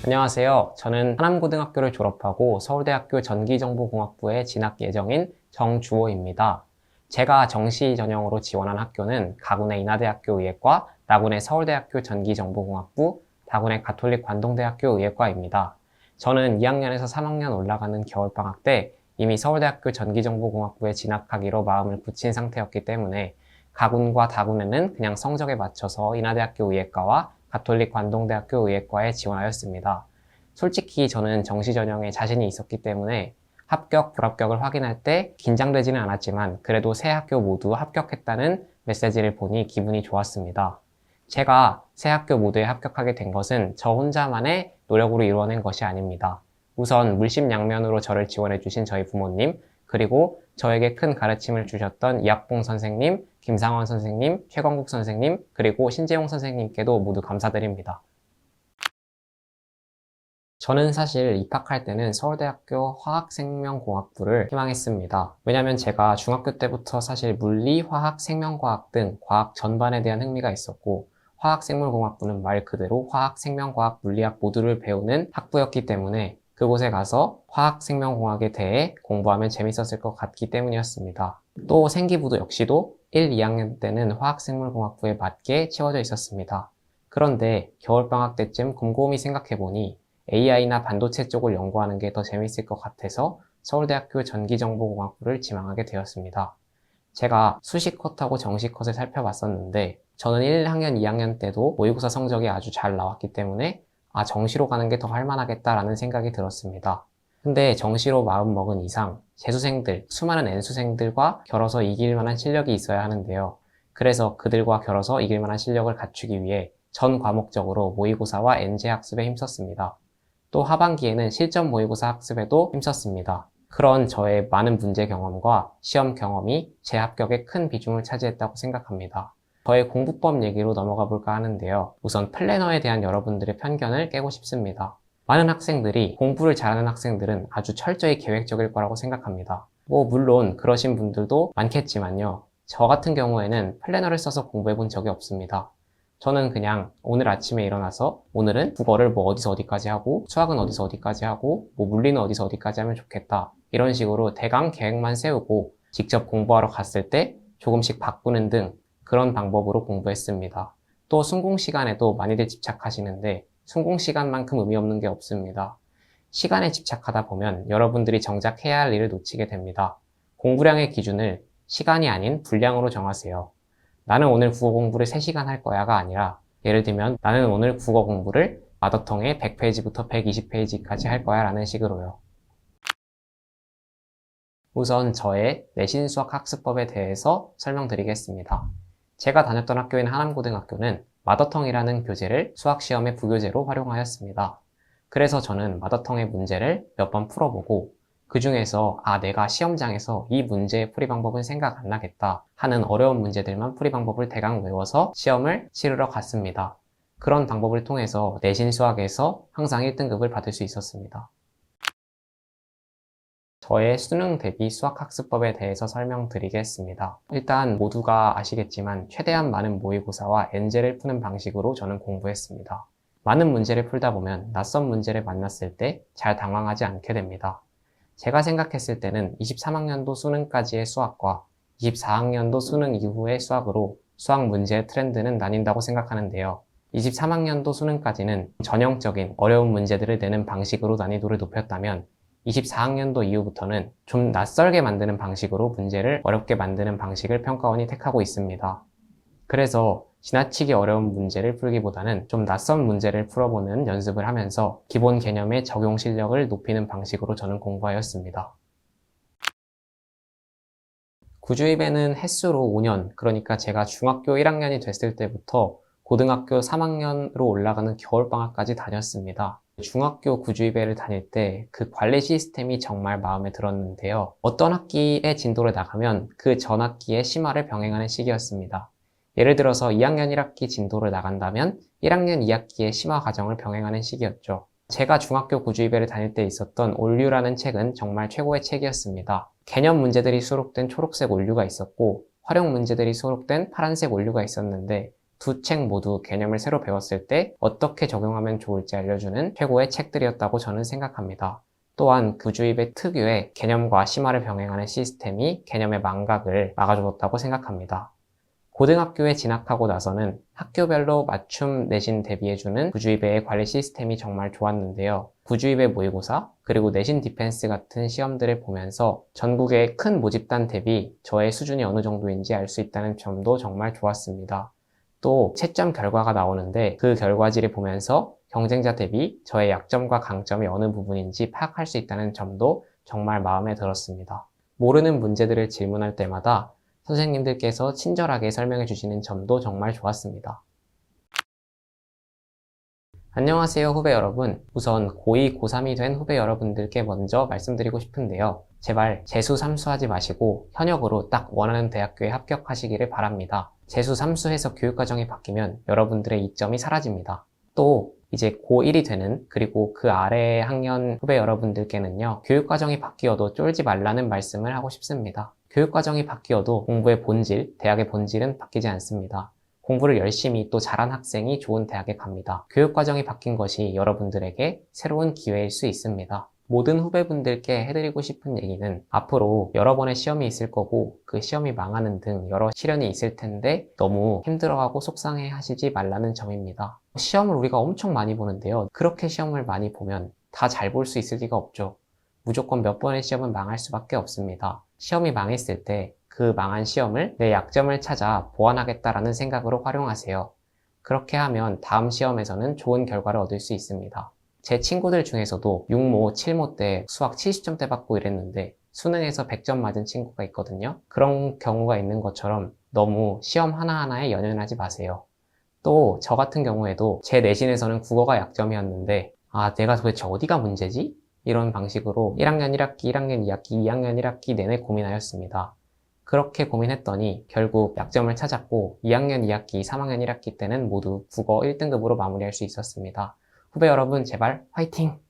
안녕하세요. 저는 하남고등학교를 졸업하고 서울대학교 전기정보공학부에 진학 예정인 정주호입니다. 제가 정시 전형으로 지원한 학교는 가군의 인하대학교 의예과, 나군의 서울대학교 전기정보공학부, 다군의 가톨릭 관동대학교 의예과입니다. 저는 2학년에서 3학년 올라가는 겨울방학 때 이미 서울대학교 전기정보공학부에 진학하기로 마음을 굳힌 상태였기 때문에 가군과 다군에는 그냥 성적에 맞춰서 인하대학교 의예과와 가톨릭 관동대학교 의예과에 지원하였습니다. 솔직히 저는 정시 전형에 자신이 있었기 때문에 합격, 불합격을 확인할 때 긴장되지는 않았지만 그래도 세 학교 모두 합격했다는 메시지를 보니 기분이 좋았습니다. 제가 세 학교 모두에 합격하게 된 것은 저 혼자만의 노력으로 이루어낸 것이 아닙니다. 우선 물심양면으로 저를 지원해주신 저희 부모님, 그리고 저에게 큰 가르침을 주셨던 이학봉 선생님, 김상원 선생님, 최광국 선생님, 그리고 신재용 선생님께도 모두 감사드립니다. 저는 사실 입학할 때는 서울대학교 화학생명공학부를 희망했습니다. 왜냐면 제가 중학교 때부터 사실 물리, 화학, 생명과학 등 과학 전반에 대한 흥미가 있었고 화학생물공학부는 말 그대로 화학, 생명과학, 물리학 모두를 배우는 학부였기 때문에 그곳에 가서 화학생명공학에 대해 공부하면 재밌었을 것 같기 때문이었습니다. 또 생기부도 역시도 1, 2학년 때는 화학생물공학부에 맞게 채워져 있었습니다. 그런데 겨울방학 때쯤 곰곰이 생각해보니 AI나 반도체 쪽을 연구하는 게 더 재밌을 것 같아서 서울대학교 전기정보공학부를 지망하게 되었습니다. 제가 수시컷하고 정시컷을 살펴봤었는데 저는 1학년, 2학년 때도 모의고사 성적이 아주 잘 나왔기 때문에 정시로 가는 게 더 할만하겠다라는 생각이 들었습니다. 근데 정시로 마음먹은 이상 재수생들, 수많은 N수생들과 겨뤄서 이길 만한 실력이 있어야 하는데요. 그래서 그들과 겨뤄서 이길 만한 실력을 갖추기 위해 전 과목적으로 모의고사와 엔제 학습에 힘썼습니다. 또 하반기에는 실전 모의고사 학습에도 힘썼습니다. 그런 저의 많은 문제 경험과 시험 경험이 제 합격에 큰 비중을 차지했다고 생각합니다. 저의 공부법 얘기로 넘어가 볼까 하는데요. 우선 플래너에 대한 여러분들의 편견을 깨고 싶습니다. 많은 학생들이 공부를 잘하는 학생들은 아주 철저히 계획적일 거라고 생각합니다. 물론 그러신 분들도 많겠지만요. 저 같은 경우에는 플래너를 써서 공부해 본 적이 없습니다. 저는 그냥 오늘 아침에 일어나서 오늘은 국어를 어디서 어디까지 하고 수학은 어디서 어디까지 하고 물리는 어디서 어디까지 하면 좋겠다. 이런 식으로 대강 계획만 세우고 직접 공부하러 갔을 때 조금씩 바꾸는 등 그런 방법으로 공부했습니다. 또 순공 시간에도 많이들 집착하시는데 순공 시간만큼 의미 없는 게 없습니다. 시간에 집착하다 보면 여러분들이 정작 해야 할 일을 놓치게 됩니다. 공부량의 기준을 시간이 아닌 분량으로 정하세요. 나는 오늘 국어 공부를 3시간 할 거야가 아니라 예를 들면 나는 오늘 국어 공부를 마더텅에 100페이지부터 120페이지까지 할 거야 라는 식으로요. 우선 저의 내신 수학 학습법에 대해서 설명드리겠습니다. 제가 다녔던 학교인 하남고등학교는 마더텅이라는 교재를 수학시험의 부교재로 활용하였습니다. 그래서 저는 마더텅의 문제를 몇 번 풀어보고 그 중에서 내가 시험장에서 이 문제의 풀이 방법은 생각 안 나겠다 하는 어려운 문제들만 풀이 방법을 대강 외워서 시험을 치르러 갔습니다. 그런 방법을 통해서 내신 수학에서 항상 1등급을 받을 수 있었습니다. 저의 수능 대비 수학학습법에 대해서 설명드리겠습니다. 일단 모두가 아시겠지만 최대한 많은 모의고사와 엔제를 푸는 방식으로 저는 공부했습니다. 많은 문제를 풀다 보면 낯선 문제를 만났을 때 잘 당황하지 않게 됩니다. 제가 생각했을 때는 23학년도 수능까지의 수학과 24학년도 수능 이후의 수학으로 수학 문제의 트렌드는 나뉜다고 생각하는데요. 23학년도 수능까지는 전형적인 어려운 문제들을 내는 방식으로 난이도를 높였다면 24학년도 이후부터는 좀 낯설게 만드는 방식으로 문제를 어렵게 만드는 방식을 평가원이 택하고 있습니다. 그래서 지나치게 어려운 문제를 풀기보다는 좀 낯선 문제를 풀어보는 연습을 하면서 기본 개념의 적용 실력을 높이는 방식으로 저는 공부하였습니다. 구주입에는 횟수로 5년, 그러니까 제가 중학교 1학년이 됐을 때부터 고등학교 3학년으로 올라가는 겨울방학까지 다녔습니다. 중학교 구주입회를 다닐 때 그 관리 시스템이 정말 마음에 들었는데요. 어떤 학기의 진도를 나가면 그 전 학기의 심화를 병행하는 시기였습니다. 예를 들어서 2학년 1학기 진도를 나간다면 1학년 2학기의 심화 과정을 병행하는 시기였죠. 제가 중학교 구주입회를 다닐 때 있었던 올류라는 책은 정말 최고의 책이었습니다. 개념 문제들이 수록된 초록색 올류가 있었고 활용 문제들이 수록된 파란색 올류가 있었는데 두 책 모두 개념을 새로 배웠을 때 어떻게 적용하면 좋을지 알려주는 최고의 책들이었다고 저는 생각합니다. 또한 구주입의 특유의 개념과 심화를 병행하는 시스템이 개념의 망각을 막아주었다고 생각합니다. 고등학교에 진학하고 나서는 학교별로 맞춤 내신 대비해주는 구주입의 관리 시스템이 정말 좋았는데요. 구주입의 모의고사, 그리고 내신 디펜스 같은 시험들을 보면서 전국의 큰 모집단 대비 저의 수준이 어느 정도인지 알 수 있다는 점도 정말 좋았습니다. 또 채점 결과가 나오는데 그 결과지를 보면서 경쟁자 대비 저의 약점과 강점이 어느 부분인지 파악할 수 있다는 점도 정말 마음에 들었습니다. 모르는 문제들을 질문할 때마다 선생님들께서 친절하게 설명해 주시는 점도 정말 좋았습니다. 안녕하세요, 후배 여러분. 우선 고2, 고3이 된 후배 여러분들께 먼저 말씀드리고 싶은데요. 제발 재수 삼수하지 마시고 현역으로 딱 원하는 대학교에 합격하시기를 바랍니다. 재수 삼수해서 교육과정이 바뀌면 여러분들의 이점이 사라집니다. 또 이제 고1이 되는 그리고 그 아래 학년 후배 여러분들께는요, 교육과정이 바뀌어도 쫄지 말라는 말씀을 하고 싶습니다. 교육과정이 바뀌어도 공부의 본질, 대학의 본질은 바뀌지 않습니다. 공부를 열심히 또 잘한 학생이 좋은 대학에 갑니다. 교육과정이 바뀐 것이 여러분들에게 새로운 기회일 수 있습니다. 모든 후배분들께 해드리고 싶은 얘기는 앞으로 여러 번의 시험이 있을 거고 그 시험이 망하는 등 여러 시련이 있을 텐데 너무 힘들어하고 속상해 하시지 말라는 점입니다. 시험을 우리가 엄청 많이 보는데요. 그렇게 시험을 많이 보면 다 잘 볼 수 있을 리가 없죠. 무조건 몇 번의 시험은 망할 수밖에 없습니다. 시험이 망했을 때 그 망한 시험을 내 약점을 찾아 보완하겠다라는 생각으로 활용하세요. 그렇게 하면 다음 시험에서는 좋은 결과를 얻을 수 있습니다. 제 친구들 중에서도 6모, 7모 때 수학 70점대 받고 이랬는데 수능에서 100점 맞은 친구가 있거든요. 그런 경우가 있는 것처럼 너무 시험 하나하나에 연연하지 마세요. 또 저 같은 경우에도 제 내신에서는 국어가 약점이었는데 내가 도대체 어디가 문제지? 이런 방식으로 1학년 1학기, 1학년 2학기, 2학년 1학기 내내 고민하였습니다. 그렇게 고민했더니 결국 약점을 찾았고 2학년 2학기, 3학년 1학기 때는 모두 국어 1등급으로 마무리할 수 있었습니다. 후배 여러분 제발 화이팅!